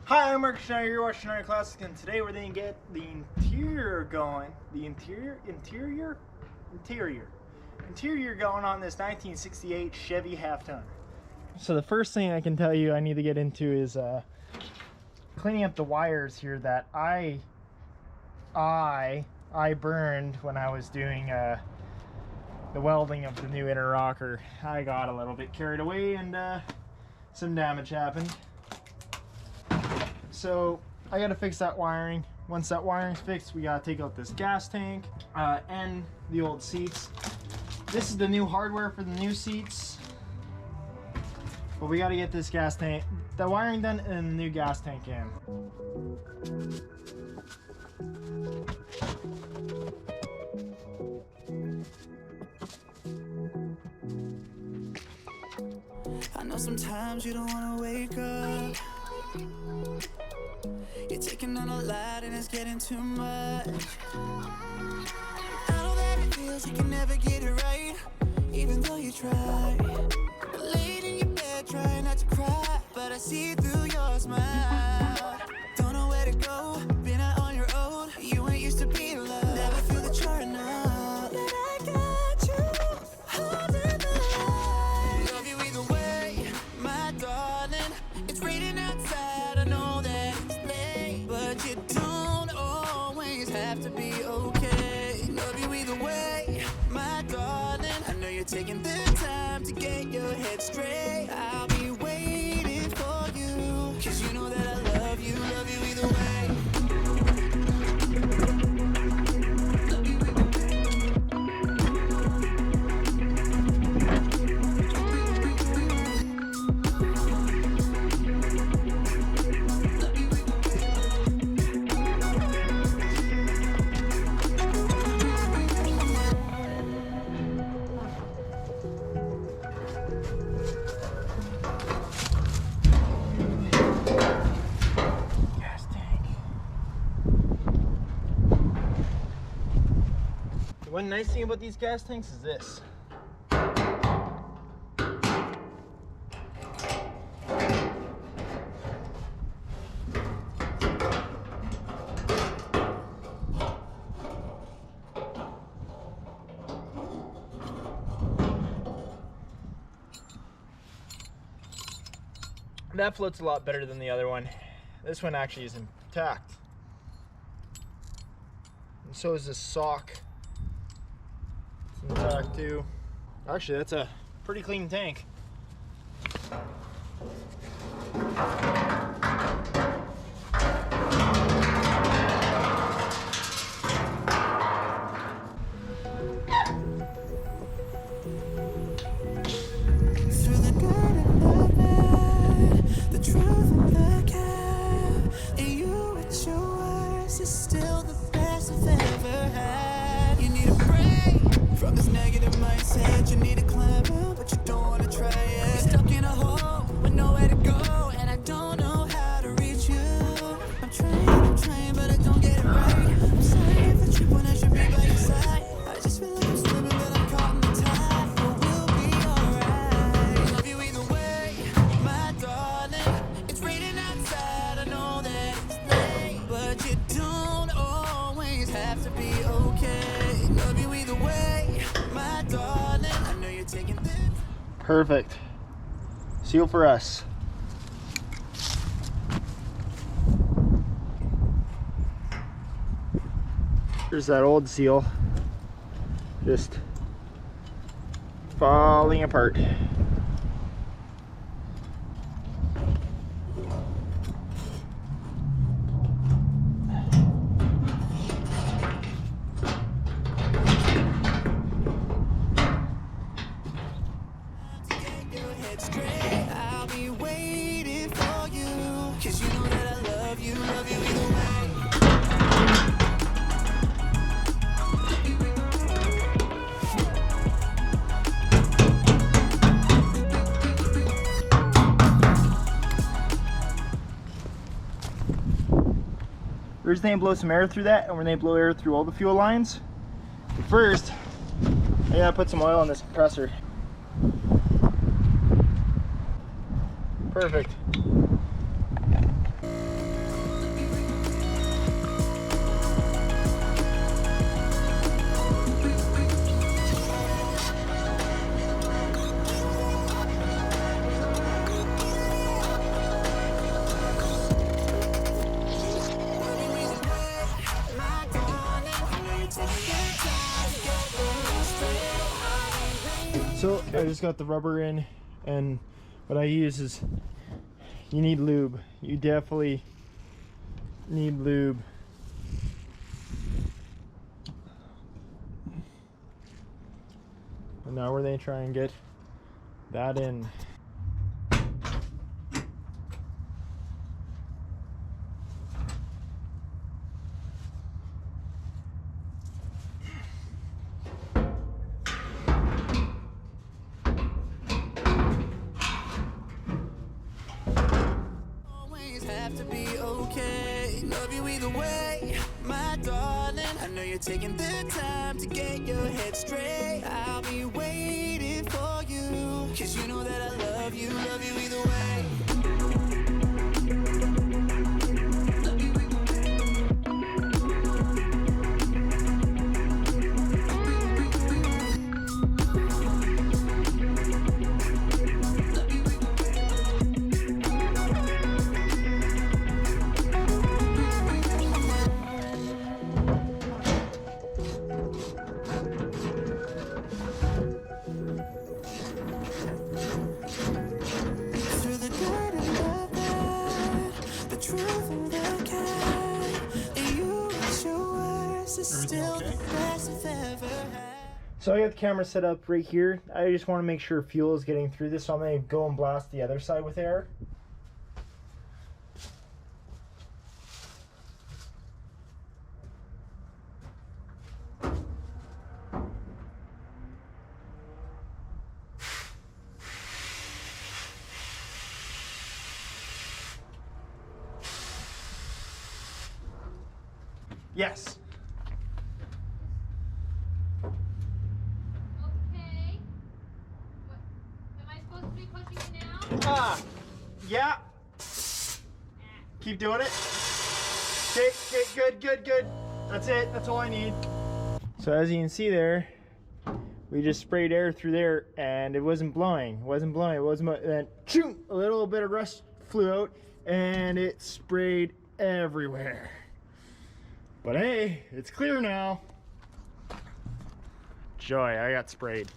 Hi, I'm Mark Schneider. You're watching Schneider Classic, and today we're going to get the interior going. The interior going on this 1968 Chevy half-ton. So the first thing I can tell you I need to get into is cleaning up the wires here that I burned when I was doing the welding of the new inner rocker. I got a little bit carried away and some damage happened. So I gotta fix that wiring. Once that wiring's fixed, we gotta take out this gas tank and the old seats. This is the new hardware for the new seats, but we gotta get this gas tank, the wiring done, and the new gas tank in. I know sometimes you don't wanna wake up. You're taking on a lot and it's getting too much. I know that it feels you can never get it right, even though you try. Laid in your bed trying not to cry, but I see through your smile. Don't know where to go, been out on your own. You ain't used to be loved, never feel that you're enough. But I got you, holding the line. Love you either way, my darling. It's raining outside, I know that it's late, but you don't always have to be okay. Love you either way, my darling. I know you're taking the time to get your head straight. I'll be waiting for you, 'cause you know that I love you either way. Love you either One nice thing about these gas tanks is this. That floats a lot better than the other one. This one actually is intact. And so is this sock. Intact too. Actually, that's a pretty clean tank. through the good and the bad, the truth and the cap, and you at your worst is still the best I've ever had. You need a break from this negative mindset. You need to climb out, but you don't wanna try it. You're stuck in a hole with nowhere to go, and I don't know how to reach you. I'm trying, but I don't get it right. I'm sorry if I trip when I should be by your side. I just feel like I'm slipping, but I'm caught in the tide. But we'll be alright. Love you either way, my darling. It's raining outside, I know that it's late, but you don't always have to be okay. Love you either way, my darling. I know you're taking this. Perfect. Seal for us. Here's that old seal. Just falling apart. To get your head straight, I'll be waiting for you, 'cause you know that I love you either way. We're just gonna blow some air through that, and we're gonna blow air through all the fuel lines. But first, I gotta put some oil on this compressor. Perfect. So I just got the rubber in, and what I use is, you need lube. You definitely need lube. And now where they try and get that in. Have to be okay. Love you either way, my darling. I know you're taking the time to get your head straight. I'll be waiting for you, 'cause you know that I love you either way. So I got the camera set up right here. I just want to make sure fuel is getting through this, so I'm going to go and blast the other side with air. Yes. Okay. What, am I supposed to be pushing it now? Yeah. Keep doing it. Okay, good. That's it. That's all I need. So as you can see there, we just sprayed air through there, and it wasn't blowing. Then, choo, a little bit of rust flew out, and it sprayed everywhere. But hey, it's clear now. Joy, I got sprayed.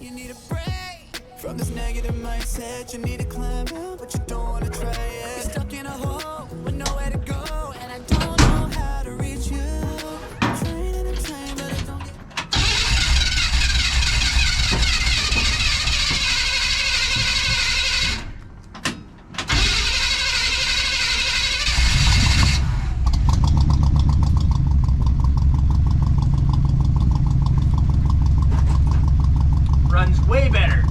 You need a break from this negative mindset. You need to climb out, but you don't want to try it. You're stuck in a hole with nowhere to go, and I don't know how to reach you. I'm trying, but I don't get. Runs way better.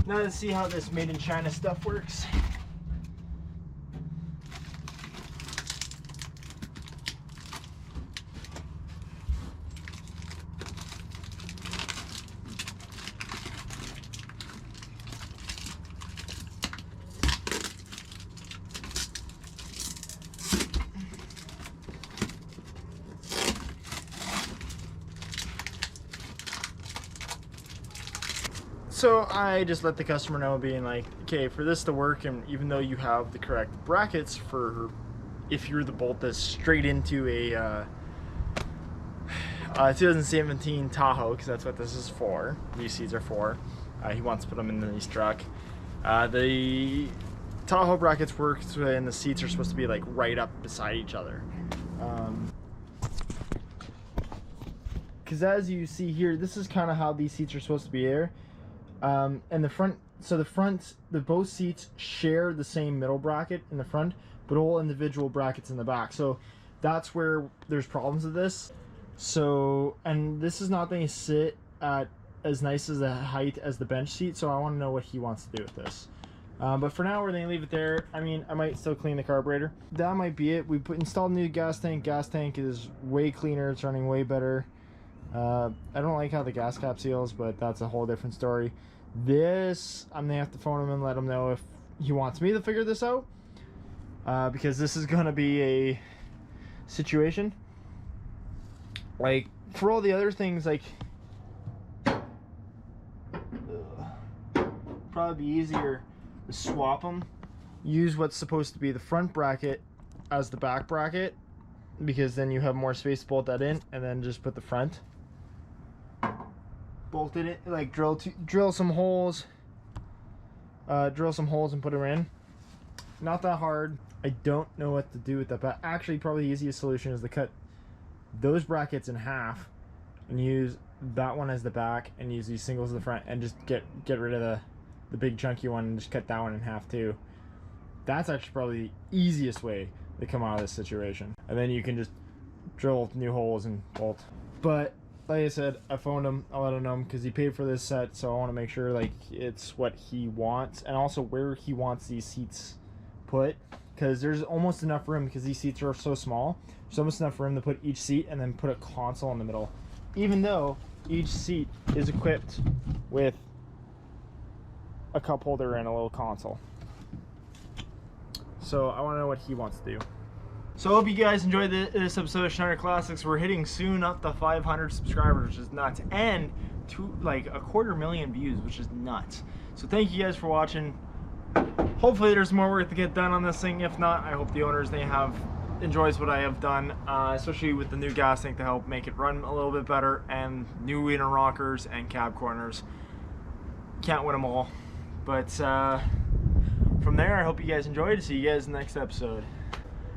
Now let's see how this made in China stuff works. So I just let the customer know, being like, okay, for this to work, and even though you have the correct brackets for if you're the bolt that's straight into a 2017 Tahoe, because that's what this is for, these seats are for, he wants to put them in his truck. The Tahoe brackets work when the seats are supposed to be like right up beside each other. Because as you see here, this is kind of how these seats are supposed to be here. And the front, both seats share the same middle bracket in the front, but all individual brackets in the back. So that's where there's problems with this. So, and this is not going to sit at as nice as a height as the bench seat, so I want to know what he wants to do with this. But for now, we're going to leave it there. I mean, I might still clean the carburetor. That might be it. We installed a new gas tank. Gas tank is way cleaner. It's running way better. I don't like how the gas cap seals, but that's a whole different story. This, I'm going to have to phone him and let him know if he wants me to figure this out. Because this is going to be a situation. Like, for all the other things, like, probably be easier to swap them. Use what's supposed to be the front bracket as the back bracket, because then you have more space to bolt that in, and then just put the front. Bolt it in, like drill some holes. Drill some holes and put them in. Not that hard. I don't know what to do with that, but actually probably the easiest solution is to cut those brackets in half and use that one as the back, and use these singles as the front, and just get rid of the big chunky one and just cut that one in half too. That's actually probably the easiest way to come out of this situation. And then you can just drill new holes and bolt. But like I said, I phoned him. I let him know because he paid for this set, so I want to make sure like it's what he wants, and also where he wants these seats put, because there's almost enough room, because these seats are so small. There's almost enough room to put each seat and then put a console in the middle, even though each seat is equipped with a cup holder and a little console. So I want to know what he wants to do. So I hope you guys enjoyed this episode of Schneider Classics. We're hitting soon up to 500 subscribers, which is nuts, and to like 250,000 views, which is nuts. So thank you guys for watching. Hopefully there's more work to get done on this thing. If not, I hope the owners enjoys what I have done, especially with the new gas tank to help make it run a little bit better, and new inner rockers and cab corners. Can't win them all, but from there, I hope you guys enjoyed. See you guys in the next episode.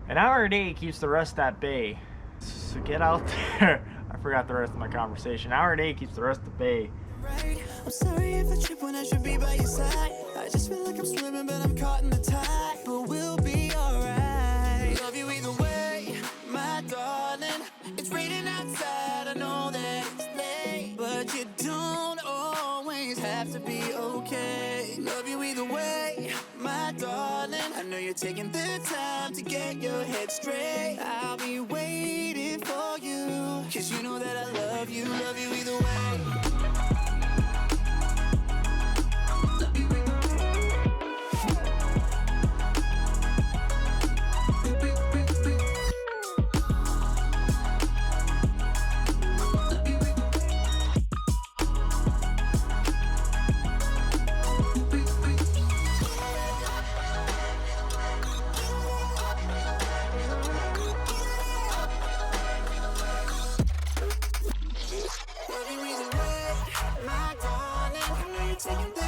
An hour a day keeps the rest at bay. So get out there. I forgot the rest of my conversation. An hour a day keeps the rest at bay. Right. I'm sorry if I trip when I should be by your side. I just feel like I'm slipping, but I'm caught in the tide. But we'll be alright. Love you either way, my darling. It's raining outside, I know that it's late, but you don't always have to be okay. Love you either way, my darling. I know you're taking the time to get your head straight. I'll be waiting for you, 'cause you know that I love you either way. Love you either way, my darling. I know you're taking